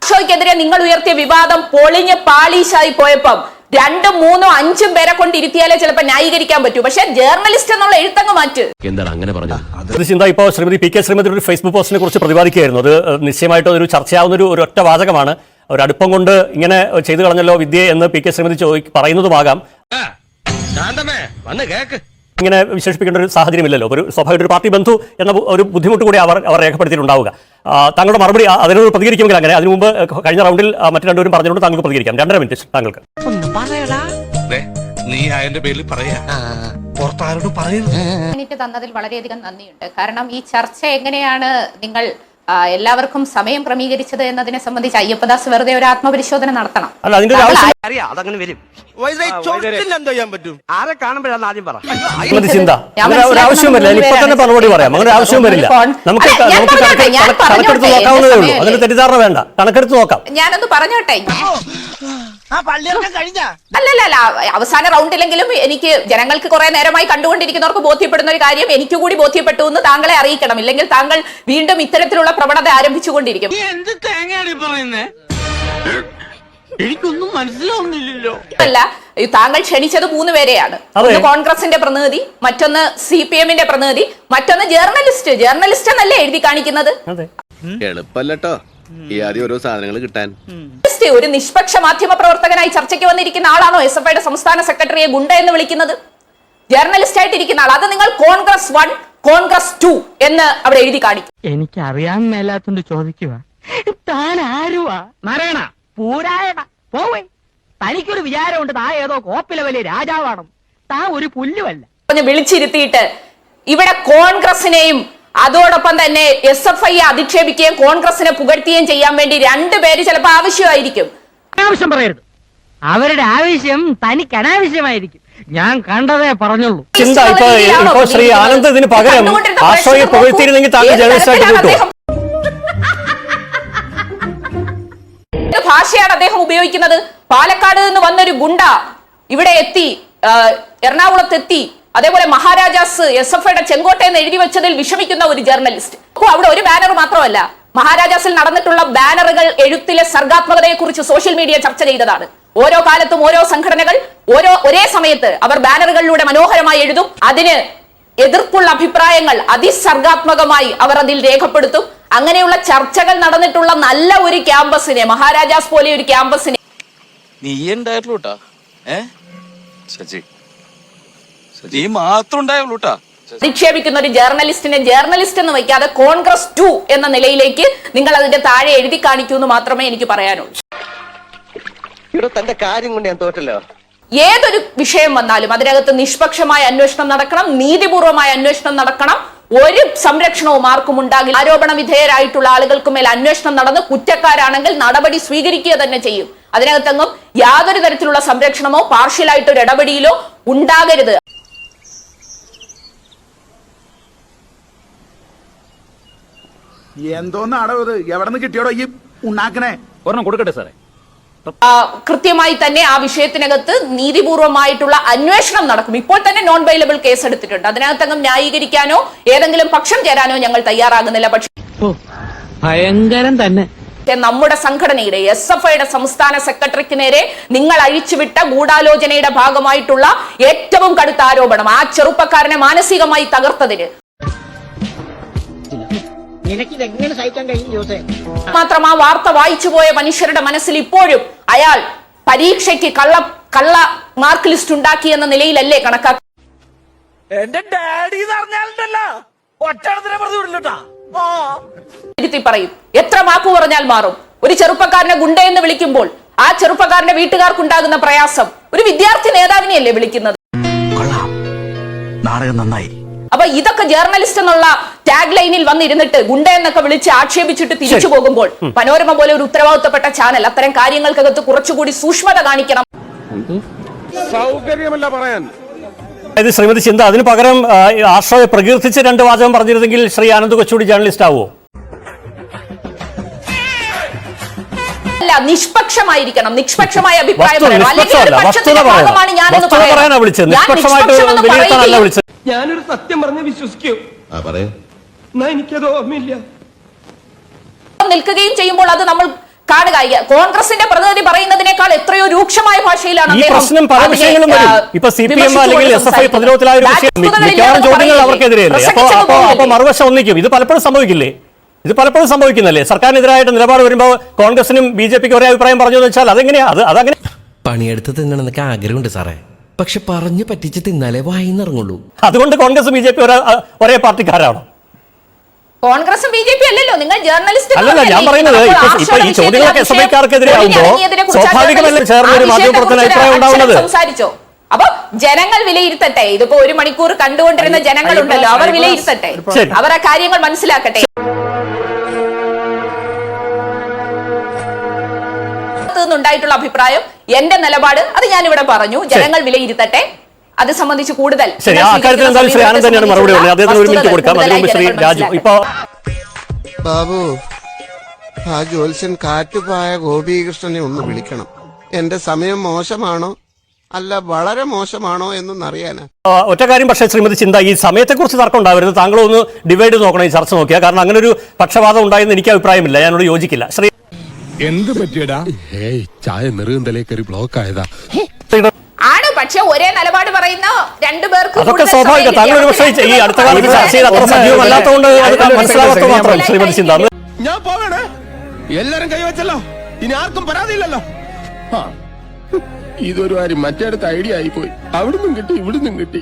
ഷോയ്ക്കെതിരെ നിങ്ങൾ ഉയർത്തിയ വിവാദം പൊളിഞ്ഞ് പാളീശായി പോയപ്പം 2, 3, 5 പേരെ കൊണ്ട് ഇരുത്തിയാലേ ചിലപ്പോൾ ന്യായീകരിക്കാൻ പറ്റൂ. പക്ഷെ ജേർണലിസ്റ്റ് എന്നുള്ള എഴുത്തങ്ങ് മാറ്റ്. എന്താണ് അങ്ങനെ പറഞ്ഞത്? ചിന്ത ഇപ്പോൾ ശ്രീമതി പി കെ ശ്രീമതി ഒരു ഫേസ്ബുക്ക് പോസ്റ്റിനെ കുറിച്ച് പ്രതിപാദിക്കുകയായിരുന്നു. അത് നിശ്ചയമായിട്ട് ഒരു ചർച്ചയാവുന്ന ഒരു ഒറ്റ വാചകമാണ്. ഒരു അടുപ്പം കൊണ്ട് ഇങ്ങനെ ചെയ്തു കളഞ്ഞല്ലോ വിദ്യ എന്ന് പി കെ ശ്രീമതി പറയുന്നതുമാകാം. ഇങ്ങനെ വിശേഷിപ്പിക്കേണ്ട ഒരു സാഹചര്യമില്ലല്ലോ. ഒരു സ്വാഭാവിക ഒരു പാർട്ടി ബന്ധു എന്ന ഒരു ബുദ്ധിമുട്ട് കൂടി അവർ രേഖപ്പെടുത്തിയിട്ടുണ്ടാവുക. താങ്കളുടെ മറുപടി അതിനോട് പ്രതികരിക്കുമെങ്കിൽ അങ്ങനെ. അതിനു മുമ്പ് കഴിഞ്ഞ റൗണ്ടിൽ മറ്റു രണ്ടുപേരും പറഞ്ഞുകൊണ്ട് താങ്കൾക്ക് പ്രതികരിക്കാം. 2.5 മിനിറ്റ് താങ്കൾക്ക്. തന്നതിൽ വളരെയധികം നന്ദിയുണ്ട്. കാരണം ഈ ചർച്ച എങ്ങനെയാണ് നിങ്ങൾ എല്ലാവർക്കും സമയം ക്രമീകരിച്ചത് എന്നതിനെ സംബന്ധിച്ച് അയ്യപ്പദാസ് വെറുതെ ഒരു ആത്മപരിശോധന നടത്തണം. അതങ്ങനെ വരും. ആരെ കാണുമ്പോഴാണ് ആദ്യം പറ ചിന്ത ഒരു ആവശ്യം വരില്ല. ഇപ്പൊ തന്നെ മറുപടി പറയാം. അങ്ങനെ ആവശ്യം വരില്ല. നമുക്ക് കണക്കെടുത്ത് നോക്കാവുന്നതേ ഉള്ളൂ. അതിന് തെറ്റിദ്ധാരണ വേണ്ട. കണക്കെടുത്ത് നോക്കാം. ഞാനൊന്ന് പറഞ്ഞോട്ടെ. അല്ലല്ല, അവസാന റൗണ്ടിലെങ്കിലും എനിക്ക് ജനങ്ങൾക്ക് കുറെ നേരമായി കണ്ടുകൊണ്ടിരിക്കുന്നവർക്ക് ബോധ്യപ്പെടുന്ന ഒരു കാര്യം എനിക്ക് കൂടി ബോധ്യപ്പെട്ടു എന്ന് താങ്കളെ അറിയിക്കണം. ഇല്ലെങ്കിൽ താങ്കൾ വീണ്ടും ഇത്തരത്തിലുള്ള പ്രവണത ആരംഭിച്ചുകൊണ്ടിരിക്കും. എനിക്കൊന്നും മനസ്സിലാവുന്നില്ലല്ലോ. അല്ല, താങ്കൾ ക്ഷണിച്ചത് 3 പേരെയാണ്. ഒന്ന് കോൺഗ്രസിന്റെ പ്രതിനിധി, മറ്റൊന്ന് CPM-ന്റെ പ്രതിനിധി, മറ്റൊന്ന് ജേർണലിസ്റ്റ്. ജേർണലിസ്റ്റ് എന്നല്ലേ എഴുതി കാണിക്കുന്നത്? എളുപ്പല്ലോ ഈ ആദ്യം ഓരോ സാധനങ്ങൾ കിട്ടാൻ. ഒരു നിഷ്പക്ഷ മാധ്യമ പ്രവർത്തകനായി ചർച്ചയ്ക്ക് വന്നിരിക്കുന്ന ആളാണോ SFIയുടെ സംസ്ഥാന സെക്രട്ടറിയെ ഗുണ്ട എന്ന് വിളിക്കുന്നത്? ജേർണലിസ്റ്റ് ആയിട്ടിരിക്കുന്ന ആൾ. അത് നിങ്ങൾ കോൺഗ്രസ് 1, കോൺഗ്രസ് 2 എന്ന് അവിടെ എഴുതി കാണിക്കും. എനിക്ക് അറിയാൻ മേലാത്തോണ്ട് ചോദിക്കുക, താൻ ആരുവാ? നാരായണ പൂരായണ പോവേ. തനിക്കൊരു വിചാരമുണ്ട് താ ഏതോ കോപ്പിലെ വലിയ രാജാവാണ്. താ ഒരു പുല്ലുമല്ല. വിളിച്ചിരുത്തിയിട്ട് ഇവിടെ കോൺഗ്രസിനെയും അതോടൊപ്പം തന്നെ SFI അധിക്ഷേപിക്കുകയും കോൺഗ്രസിനെ പുകഴ്ത്തുകയും ചെയ്യാൻ വേണ്ടി 2 പേര് ചിലപ്പോൾ ആവശ്യമായിരിക്കും. ആവശ്യം പറയരുത്. അവരുടെ ആവശ്യം തനിക്ക് അനാവശ്യമായിരിക്കും. ഞാൻ കണ്ടതേ പറഞ്ഞുള്ളൂ. ചിന്ത ഇപ്പോ ശ്രീ ആനന്ദ് ഇതിന് പകരം ആശ്രയെ പുകഴ്ത്തിയിരുന്നെങ്കിൽ താങ്കൾ ജേർണലിസ്റ്റായിട്ട് കിട്ടുമോ? ഭാഷയാണ് അദ്ദേഹം ഉപയോഗിക്കുന്നത്. പാലക്കാട് നിന്ന് വന്നൊരു ഗുണ്ട ഇവിടെ എത്തി, എറണാകുളത്ത് എത്തി, അതേപോലെ മഹാരാജാസ് SFIയുടെ ചെങ്കോട്ടയെന്ന് എഴുതി വെച്ചതിൽ വിഷമിക്കുന്ന ഒരു ജേർണലിസ്റ്റ്. അവിടെ ഒരു ബാനർ മാത്രമല്ല, മഹാരാജാസിൽ നടന്നിട്ടുള്ള ബാനറുകൾ എഴുത്തിലെ സർഗാത്മകതയെ കുറിച്ച് സോഷ്യൽ മീഡിയ ചർച്ച ചെയ്തതാണ്. ഓരോ കാലത്തും ഓരോ സംഘടനകൾ ഒരേ സമയത്ത് അവർ ബാനറുകളിലൂടെ മനോഹരമായി എഴുതും. അതിന് എതിർപ്പുള്ള അഭിപ്രായങ്ങൾ അതിസർഗാത്മകമായി അവർ അതിൽ രേഖപ്പെടുത്തും. അങ്ങനെയുള്ള ചർച്ചകൾ നടന്നിട്ടുള്ള നല്ല ഒരു ക്യാമ്പസിനെ, മഹാരാജാസ് പോലെ ഒരു ക്യാമ്പസിനെ അധിക്ഷേപിക്കുന്ന ഒരു ജേർണലിസ്റ്റിനെ ജേർണലിസ്റ്റ് എന്ന് വയ്ക്കാതെ കോൺഗ്രസ് 2 എന്ന നിലയിലേക്ക് നിങ്ങൾ അതിന്റെ താഴെ എഴുതി കാണിക്കൂ എന്ന് മാത്രമേ എനിക്ക് പറയാനുള്ളൂ. തന്റെ കാര്യം കൊണ്ട് ഞാൻ തോറ്റല്ലോ. ഏതൊരു വിഷയം വന്നാലും അതിനകത്ത് നിഷ്പക്ഷമായ അന്വേഷണം നടക്കണം, നീതിപൂർവമായ അന്വേഷണം നടക്കണം. ഒരു സംരക്ഷണവും ആർക്കും ഉണ്ടാകില്ല. ആരോപണ വിധേയരായിട്ടുള്ള ആളുകൾക്ക് മേൽ അന്വേഷണം നടന്ന് കുറ്റക്കാരാണെങ്കിൽ നടപടി സ്വീകരിക്കുക തന്നെ ചെയ്യും. അതിനകത്തെങ്ങും യാതൊരു തരത്തിലുള്ള സംരക്ഷണമോ പാർഷ്യലായിട്ടൊരു ഇടപെടിയിലോ ഉണ്ടാകരുത്. എന്തോന്നാടോ ഇത്? എവിടെ നിന്ന് കിട്ടിയോടോ ഈ ഉണ്ടാക്കണേ? ഒരെണ്ണം കൊടുക്കട്ടെ സാറേ. കൃത്യമായി തന്നെ ആ വിഷയത്തിനകത്ത് നീതിപൂർവമായിട്ടുള്ള അന്വേഷണം നടക്കും. ഇപ്പോൾ തന്നെ നോൺ ബൈലബിൾ കേസ് എടുത്തിട്ടുണ്ട്. അതിനകത്തങ്ങും ന്യായീകരിക്കാനോ ഏതെങ്കിലും പക്ഷം ചേരാനോ ഞങ്ങൾ തയ്യാറാകുന്നില്ല. പക്ഷേ ഭയങ്കരം തന്നെ നമ്മുടെ സംഘടനയുടെ SFIയുടെ സംസ്ഥാന സെക്രട്ടറിക്ക് നേരെ നിങ്ങൾ അഴിച്ചുവിട്ട ഗൂഢാലോചനയുടെ ഭാഗമായിട്ടുള്ള ഏറ്റവും കടുത്ത ആരോപണം ആ ചെറുപ്പക്കാരനെ മാനസികമായി തകർത്തതിന് മാത്രം ആ വാർത്ത വായിച്ചു പോയ മനുഷ്യരുടെ മനസ്സിൽ ഇപ്പോഴും അയാൾ പരീക്ഷയ്ക്ക് കള്ള മാർക്ക് ലിസ്റ്റ് ഉണ്ടാക്കി എന്ന നിലയിലല്ലേ കണക്കാക്കി. പറയും എത്ര മാപ്പ് പറഞ്ഞാൽ മാറും. ഒരു ചെറുപ്പക്കാരനെ ഗുണ്ടയെന്ന് വിളിക്കുമ്പോൾ ആ ചെറുപ്പക്കാരന്റെ വീട്ടുകാർക്കുണ്ടാകുന്ന പ്രയാസം ഒരു വിദ്യാർത്ഥി നേതാവിനെയല്ലേ വിളിക്കുന്നത്. നന്നായി. അപ്പൊ ഇതൊക്കെ ജേർണലിസ്റ്റ് എന്നുള്ള ടാഗ് ലൈനിൽ വന്നിരുന്നിട്ട് ഗുണ്ട എന്നൊക്കെ വിളിച്ച് ആക്ഷേപിച്ചിട്ട് തിരിച്ചു പോകുമ്പോൾ മനോരമ പോലെ ഒരു ഉത്തരവാദിത്തപ്പെട്ട ചാനൽ അത്തരം കാര്യങ്ങൾക്കകത്ത് കുറച്ചുകൂടി സൂക്ഷ്മത കാണിക്കണം. സൗകര്യമല്ല പറയാൻ. ശ്രീമതി ചിന്ത അതിന് പകരം ആശ്രയെ പ്രകീർത്തിച്ച് 2 വാചകം പറഞ്ഞിരുന്നെങ്കിൽ ശ്രീ ആനന്ദ് കൊച്ചുകൂടി ജേർണലിസ്റ്റ് ആവുമോ? അല്ല, നിഷ്പക്ഷമായിരിക്കണം. നിഷ്പക്ഷമായ അഭിപ്രായം ഞാനൊരു സത്യം പറഞ്ഞ് വിശ്വസിക്കൂ. എനിക്കത് ഓർമ്മയില്ല. ഒപ്പം നിൽക്കുകയും ചെയ്യുമ്പോൾ അത് നമ്മൾ കാണുക. കോൺഗ്രസിന്റെ പ്രതിനിധി പറയുന്നതിനേക്കാൾ എത്രയോ രൂക്ഷമായ ഭാഷയിലാണ് ഈ അദ്ദേഹം പ്രശ്നം പല അതിനെ, വിഷയങ്ങളും വരും. ഇപ്പൊ CPM അല്ലെങ്കിൽ SFI പ്രതിരോധത്തിലായ ഒരു വിഷയം മിക്കവാറും ചോദ്യങ്ങൾ അവർക്കെതിരെയല്ലേ. അപ്പൊ മറുവശം ഒന്നിക്കും. ഇത് പലപ്പോഴും സംഭവിക്കില്ലേ? ഇത് പലപ്പോഴും സംഭവിക്കുന്നല്ലേ? സർക്കാരിനെതിരായിട്ട് നിലപാട് വരുമ്പോൾ കോൺഗ്രസിനും BJP ഒരേ അഭിപ്രായം പറഞ്ഞു എന്ന് വെച്ചാൽ അതെങ്ങനെയാ? അതങ്ങനെ പണിയെടുത്ത് തിന്നണമെന്നൊക്കെ ആഗ്രഹമുണ്ട് സാറേ, പക്ഷെ പറഞ്ഞു പറ്റിച്ച് തിന്നാലേ വായിന്നിറങ്ങുള്ളൂ. അതുകൊണ്ട് കോൺഗ്രസ് BJP ഒരേ പാർട്ടിക്കാരാണോ? കോൺഗ്രസും BJP അല്ലല്ലോ, നിങ്ങൾ ജേർണലിസ്റ്റ് അല്ലല്ല, ഞാൻ പറയുന്നത് ഇപ്പൊ ഈ ചോദ്യങ്ങളൊക്കെ SFIക്കാർക്കെതിരെ ആവുമ്പോൾ സ്വാഭാവികമല്ല ചേർന്ന ഒരു മാധ്യമപ്രവർത്തന അഭിപ്രായം ഉണ്ടാവുന്നത്. സംസാരിച്ചോ? അപ്പൊ ജനങ്ങൾ വിലയിരുത്തട്ടെ. ഇതിപ്പോ 1 മണിക്കൂർ കണ്ടുകൊണ്ടിരുന്ന ജനങ്ങളുണ്ടല്ലോ, അവർ വിലയിരുത്തട്ടെ, അവർ ആ കാര്യങ്ങൾ മനസ്സിലാക്കട്ടെ. ായിട്ടുള്ള അഭിപ്രായം, എന്റെ നിലപാട് അത് ഞാനിവിടെ പറഞ്ഞു. ജനങ്ങൾ വിലയിരുത്തട്ടെ. അത് സംബന്ധിച്ച് കൂടുതൽ ശരി, ആ കാര്യത്തിൽ എന്തായാലും ശ്രീ ആനന്ദ് തന്നെയാണ് മറുപടി ഉള്ളത്. അദ്ദേഹത്തിന് 1 മിനിറ്റ് കൊടുക്കാം. അതിനുമുമ്പ് ശ്രീ രാജു ഇപ്പൊ ബാബു ആ ജ്യോത്സ്യൻ കാറ്റുപായ ഗോപീകൃഷ്ണനെ ഒന്ന് വിളിക്കണം. എന്റെ സമയം മോശമാണോ അല്ല വളരെ മോശമാണോ എന്നൊന്നറിയാനാ. ഒറ്റ കാര്യം പക്ഷേ ശ്രീമതി ചിന്ത, ഈ സമയത്തെക്കുറിച്ച് തർക്കം ഉണ്ടാവരുത്. താങ്കൾ ഒന്ന് ഡിവൈഡ് നോക്കണം ഈ ചർച്ച നോക്കിയാൽ. കാരണം അങ്ങനെ ഒരു പക്ഷപാതം ഉണ്ടായെന്ന് എനിക്ക് അഭിപ്രായമില്ല. ഞാനോട് യോജിക്കില്ല. ശ്രീ എന്ത് പറ്റിയടാ? ചായ നെറുകന്തലേ കയറി ബ്ലോക്ക് ആയതാ ആണ്. പക്ഷെ ഒരേ നിലപാട് പറയുന്ന രണ്ടുപേർക്ക് അതൊക്കെ സ്വാഭാവികം. താങ്കൾ ഒരു പക്ഷേ ഈ അടുത്ത കാലത്ത് ചർച്ചയിൽ അത്ര സജീവമല്ലാത്തതുകൊണ്ട് മനസ്സിലാവാത്ത മാത്രം ശ്രീമതി ചിന്ത. ഞാൻ പോകണേ. എല്ലാരും കൈവച്ചല്ലോ, ഇനി ആർക്കും പരാതിയില്ലല്ലോ. ഇതൊരു കാര്യം മറ്റേടത്ത് ഐഡിയ ആയിപ്പോയി. അവിടുന്നും കിട്ടി ഇവിടുന്നും കിട്ടി.